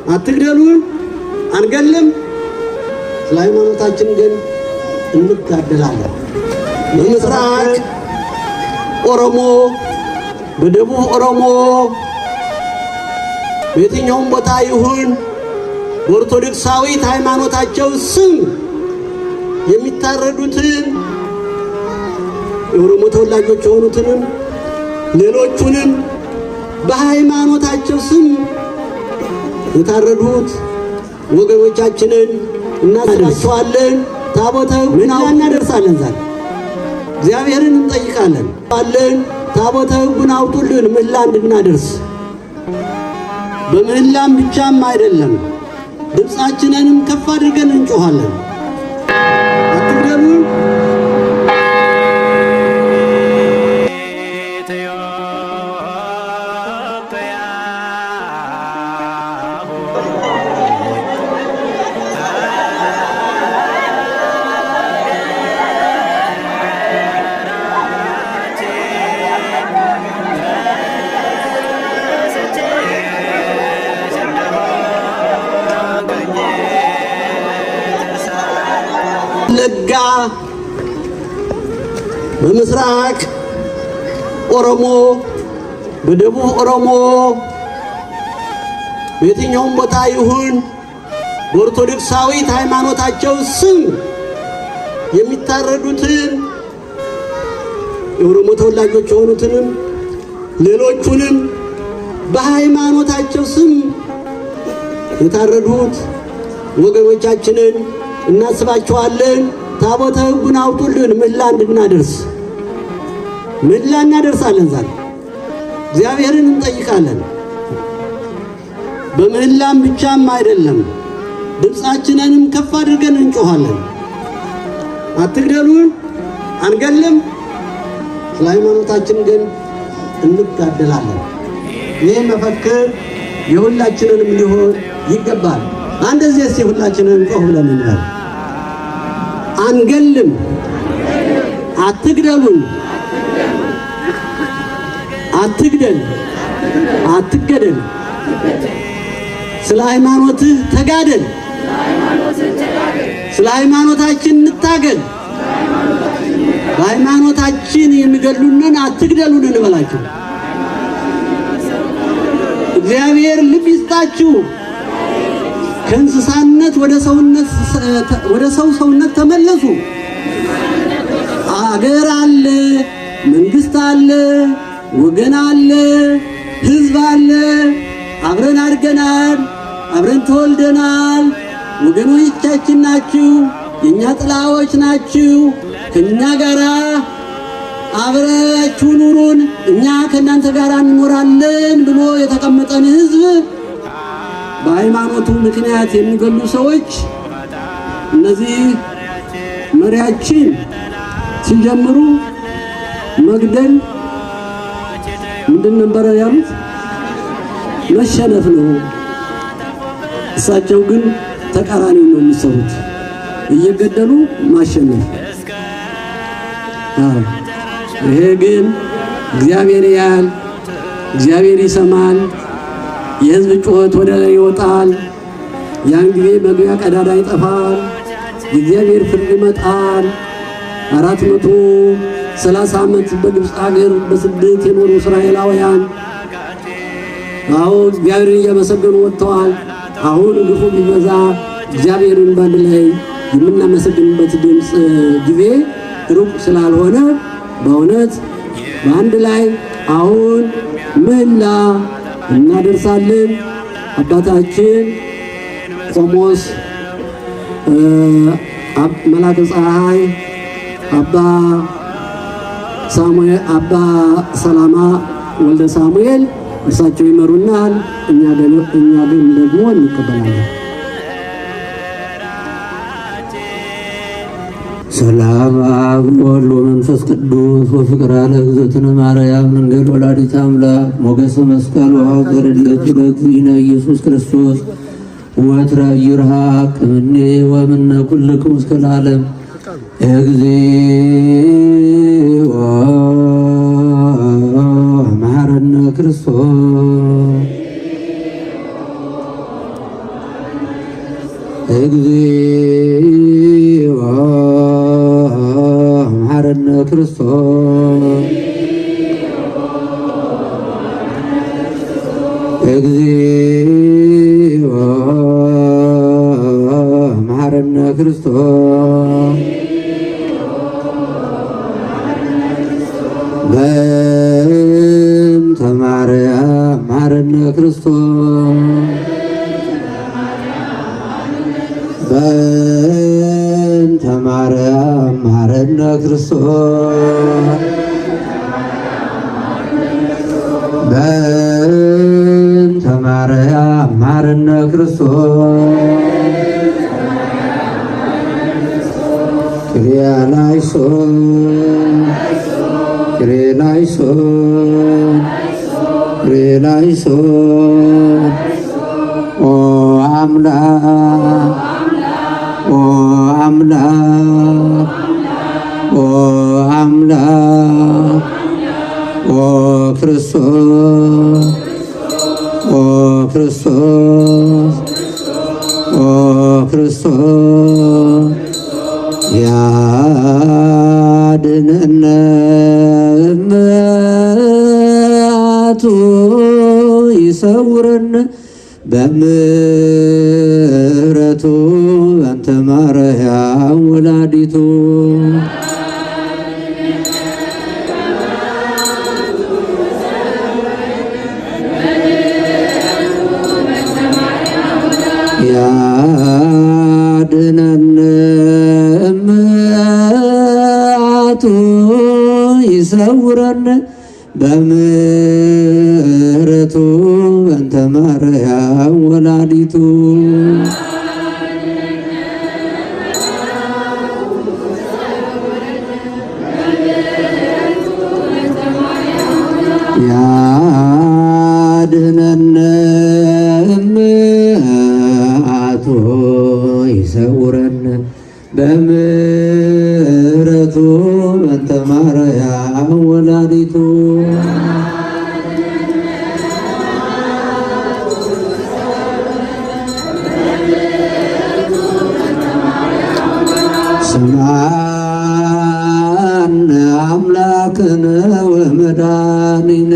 አትግደሉን አንገልም ስለ ሃይማኖታችን ግን እንጋደላለን። በምስራቅ ኦሮሞ በደቡብ ኦሮሞ በየትኛውም ቦታ ይሁን በኦርቶዶክሳዊት ሃይማኖታቸው ስም የሚታረዱትን የኦሮሞ ተወላጆች የሆኑትንም ሌሎቹንም በሃይማኖታቸው ስም የታረዱት ወገኖቻችንን እናስባቸዋለን። ታቦተ ሕጉን እናደርሳለን። ዛሬ እግዚአብሔርን እንጠይቃለን። ታቦተ ሕጉን አውጡልን ምህላ እንድናደርስ። በምህላም ብቻም አይደለም ድምፃችንንም ከፍ አድርገን እንጮኻለን። አትግደሉን ለጋ በምስራቅ ኦሮሞ በደቡብ ኦሮሞ በየትኛውም ቦታ ይሁን በኦርቶዶክሳዊት ሃይማኖታቸው ስም የሚታረዱትን የኦሮሞ ተወላጆች የሆኑትንም ሌሎቹንም በሃይማኖታቸው ስም የታረዱት ወገኖቻችንን እናስባቸዋለን። ታቦተ ሕጉን አውጡልን ምህላ እንድናደርስ። ምህላ እናደርሳለን። ዛሬ እግዚአብሔርን እንጠይቃለን። በምህላም ብቻም አይደለም ድምፃችንንም ከፍ አድርገን እንጮኻለን። አትግደሉን አንገልም ስለ ሃይማኖታችን ግን እንጋደላለን። ይህ መፈክር የሁላችንንም ሊሆን ይገባል። አንደዚህ እስቲ ሁላችንን ጮህ ብለን እንበል። አንገልም አትግደሉን አትግደል አትገደል ስለ ሃይማኖትህ ተጋደል ስለ ሃይማኖታችን እንታገል በሃይማኖታችን የሚገድሉንን አትግደሉን እንበላቸው። እግዚአብሔር ልብ ይስጣችሁ። ከእንስሳነት ወደ ሰው ሰውነት ተመለሱ። አገር አለ፣ መንግስት አለ፣ ወገን አለ፣ ህዝብ አለ። አብረን አድገናል፣ አብረን ተወልደናል። ወገኖቻችን ናችሁ፣ የኛ ጥላዎች ናችሁ። ከኛ ጋራ አብራችሁ ኑሩን፣ እኛ ከእናንተ ጋር እንኖራለን ብሎ የተቀመጠን ህዝብ በሃይማኖቱ ምክንያት የሚገሉ ሰዎች እነዚህ መሪያችን ሲጀምሩ መግደል ምንድን ነበር ያሉት? መሸነፍ ነው። እሳቸው ግን ተቃራኒው ነው የሚሰሩት፣ እየገደሉ ማሸነፍ። ይሄ ግን እግዚአብሔር ያያል፣ እግዚአብሔር ይሰማል። የህዝብ ጩኸት ወደ ላይ ይወጣል። ያን ጊዜ መግቢያ ቀዳዳ ይጠፋል። የእግዚአብሔር ፍርድ ይመጣል። 430 ዓመት በግብፅ ሀገር በስደት የኖሩ እስራኤላውያን እግዚአብሔርን እያመሰገኑ ወጥተዋል። አሁን ግፉ ቢበዛ እግዚአብሔርን በአንድ ላይ የምናመሰግንበት ድምፅ ጊዜ ሩቅ ስላልሆነ በእውነት በአንድ ላይ አሁን ምህላ እናደርሳለን። አባታችን ቆሞስ መላከ ፀሐይ አባ ሰላማ ወልደ ሳሙኤል እርሳቸው ይመሩናል። እኛ ግን ደግሞ እንቀበላለን። ሰላም አብ ወወልድ ወመንፈስ ቅዱስ ወፍቅር ለእግዝእትነ ማርያም መንገድ ወላዲተ አምላክ ሞገሰ መስቀል ወሐውዘ ረድኤቱ ለእግዚእነ ኢየሱስ ክርስቶስ ወትረ ይርሐቅ እምኔ ወእምነ ኩልክሙ እስከ ለዓለም እግዚኦ መሐረነ ክርስቶስ እግዚኦ መሐረነ ክርስቶስ እግዚኦ መሐረነ ክርስቶስ በእንተ ማርያም መሐረነ ክርስቶስ በእንተ ማርያም መሐረነ ክርስቶስ በእንተ ማርያም መሐረነ ክርስቶስ ክሪያላይሶን ክሪያላይሶን ክሪያላይሶን ኦ አምላክ ኦ አምላክ ኦ አምላክ ኦ ክርስቶስ ኦ ክርስቶስ ኦ ክርስቶስ ያድነነ እምአቱ ይሰውረነ በምሕረቱ በእንተ ማርያም ወላዲቱ ያድነነ እምአቱ ይሰውረነ በምሕረቱ በእንተ ማርያም ወላዲቱ ያድነነ እምአቱ ይሰውረነ በምሕረቱ በእንተ ማርያም ወላዲቱ ስምዐነ አምላክነ ወመድኃኒነ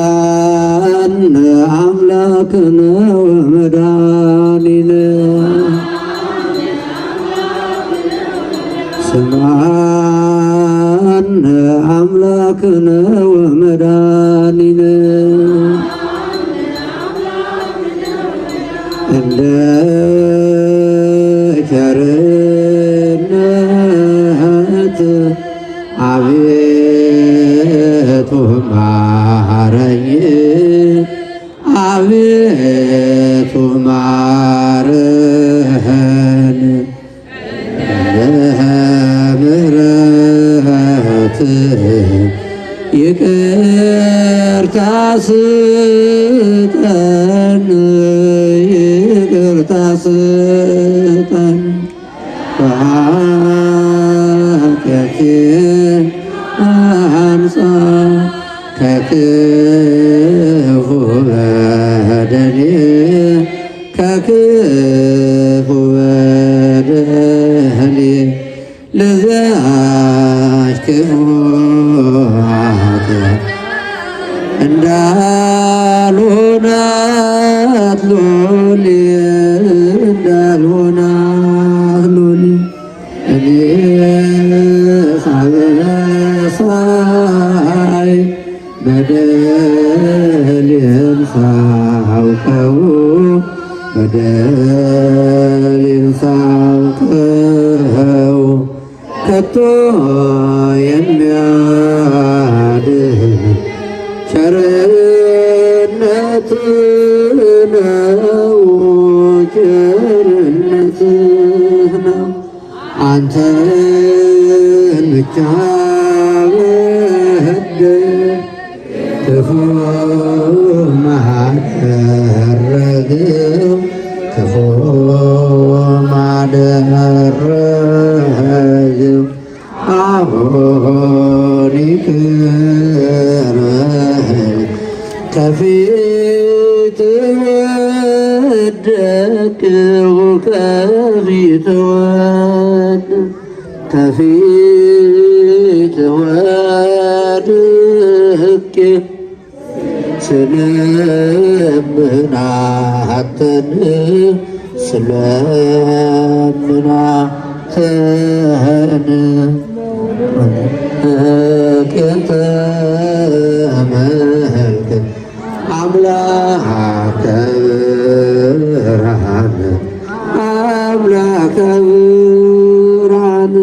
ስምዐነ አምላክነ ወመድኃኒነ ስምዐነ አምላክነ ወመድኃኒነ እንደ ቸርነት አቤቱ ማረኝ አቤቱ ማረን በምሕረትህ ይቅርታ ስጠን ይቅርታ ስጠን በኃጢአቴን አንጻ ከክፉ በደሌ ከክፉ በደሌ ለዚያች ክፉ ኃጢአት እንዳልሆናት ሎሌ እንዳልሆናት ሎሌ እኔ ሳበሳይ በደሌን ሳውቀው በደሌን ሳውቀው ከቶ የሚያድን ቸርነት ነው ቸርነትህ ነው አንተን ብቻ በደል ክፉ ማደረግም ክፉ ማደረግም አሁን ይቅር ከፊት ከፊት ወድቄ ስለምናተን ተመልከት አምላከ ብርሃን አምላከ ብርሃን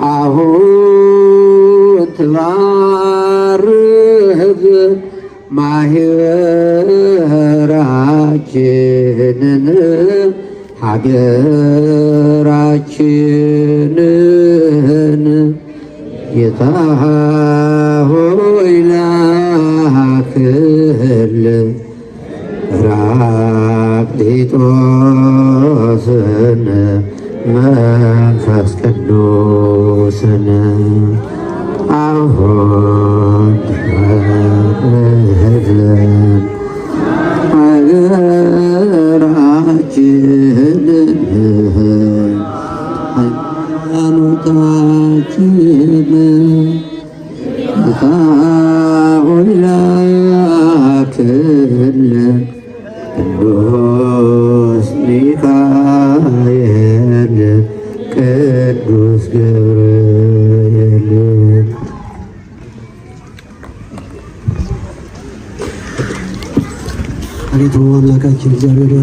አሁን ትባርክ ማህበራችንን ሀገራችንን ጌታ ሆይ ላክልን ጰራቅሊጦስን መንፈስ ቅዱስን አሁን ትባርክልን ሀገራችንን ሃይማኖታችንን ጌታ ሆይ ላክልን ቅዱስ ሚካኤል ቅዱስ ገብርኤል አቤቱ አምላካችን እግዚአብሔር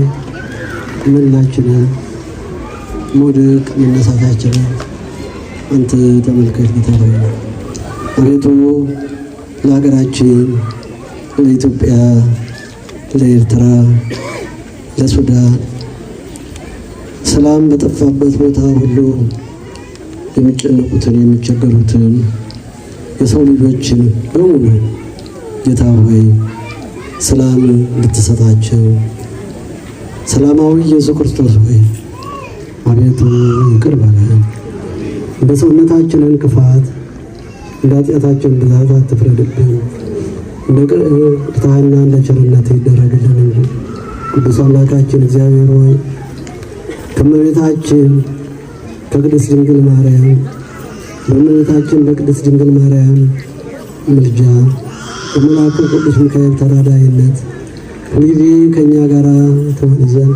ምንላችንን መውደቅ መነሳታችንን አንተ ተመልከት ጌታ ሆይ። አቤቱ ለሀገራችን ለኢትዮጵያ፣ ለኤርትራ፣ ለሱዳን ሰላም በጠፋበት ቦታ ሁሉ የሚጨነቁትን የሚቸገሩትን የሰው ልጆችን በሙሉ ጌታ ሆይ ሰላም እንድትሰጣቸው ሰላማዊ ኢየሱስ ክርስቶስ ሆይ አቤቱ ይቅር በለን። እንደ ሰውነታችን እንክፋት እንደ ኃጢአታችን ብዛት አትፍረድብን። እንደ ቅርታህና እንደ ቸርነት ይደረግልን እንጂ ቅዱስ አምላካችን እግዚአብሔር ሆይ ከእመቤታችን ከቅድስት ድንግል ማርያም በእመቤታችን በቅድስት ድንግል ማርያም ምልጃ በመልአኩ ቅዱስ ሚካኤል ተራዳኢነት ሁልጊዜ ከእኛ ጋር ትሆን ዘንድ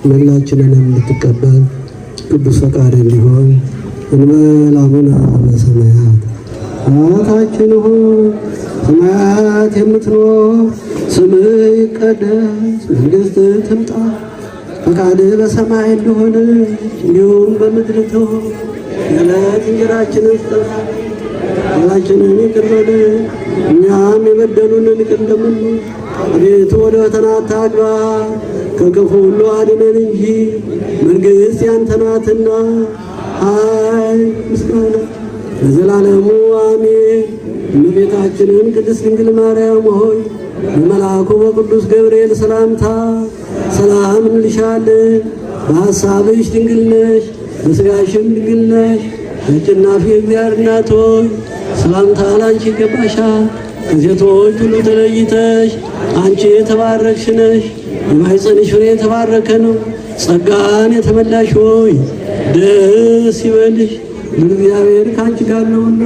ሁላችንንም እንድትቀበል ቅዱስ ፈቃድ እንዲሆን እንበል አቡነ በሰማያት አባታችን ሆይ ሰማያት የምትኖር ስምህ ይቀደስ፣ መንግሥትህ ትምጣ፣ ፈቃድህ በሰማይ እንደሆነች እንዲሁም በምድር ትሁን። የዕለት እንጀራችንን ስጠን፣ በደላችንን ይቅር በለን እኛም የበደሉንን ይቅር እንደምንል። አቤቱ ወደ ፈተና አታግባን ከክፉ ሁሉ አድነን እንጂ መንግሥት ያንተ ናትና ኃይል፣ ምስጋና ለዘላለሙ አሜን። እመቤታችንን ቅድስት ድንግል ማርያም ሆይ በመልአኩ በቅዱስ ገብርኤል ሰላምታ ሰላም እንልሻለን። በሐሳብሽ ድንግል ነሽ፣ በሥጋሽም ድንግል ነሽ። አሸናፊ እግዚአብሔር እናት ሆይ ሰላምታ ላንቺ ይገባሻል። ከሴቶች ሁሉ ተለይተሽ አንቺ የተባረክሽ ነሽ፣ የማኅፀንሽ ፍሬ የተባረከ ነው። ጸጋን የተመላሽ ሆይ ደስ ይበልሽ፣ እግዚአብሔር ከአንቺ ጋር ነውና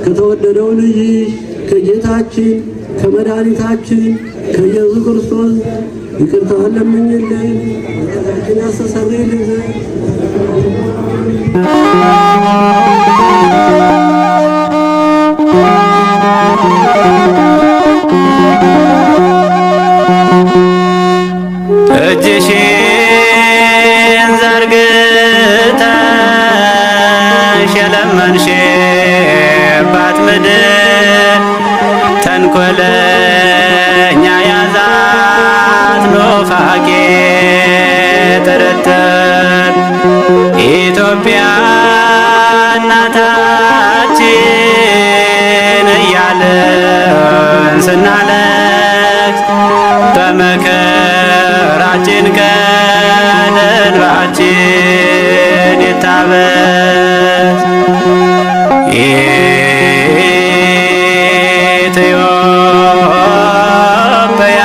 ከተወደደው ልጅሽ ከጌታችን ከመድኃኒታችን ከኢየሱስ ክርስቶስ ይቅርታውን ለምኝልን ኃጢአታችንን ያስተሰርይልን ዘንድ እጅሽን ዘርግተሽ የለመንሽባት ምድር ተንኰለኛ ያዛት ኑፋቄ ጥርጥር ኢትዮጵያ እናታችን እያልን ስናለቅስ በመከራችን ቀን እንባችን ይታበስ። ኢትዮጵያ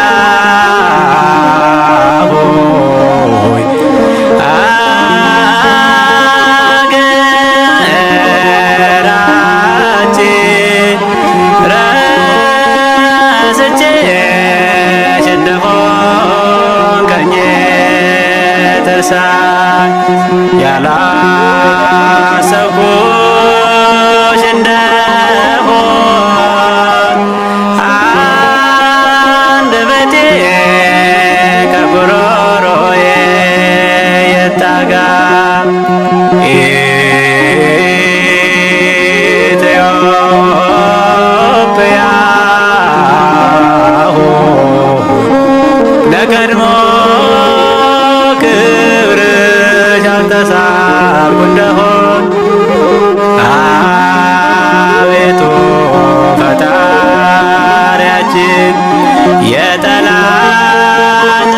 ሆይ እንዳይረሳኝ ያላሰብኩሽ እንደሆን አንደበቴ ከጉሮሮዬ ይጠጋ። ኢትዮጵያ ለቀድሞ ክብርሽ ያልተሳልኩ እንደሆን አቤቱ ፈጣሪያችን የጠላት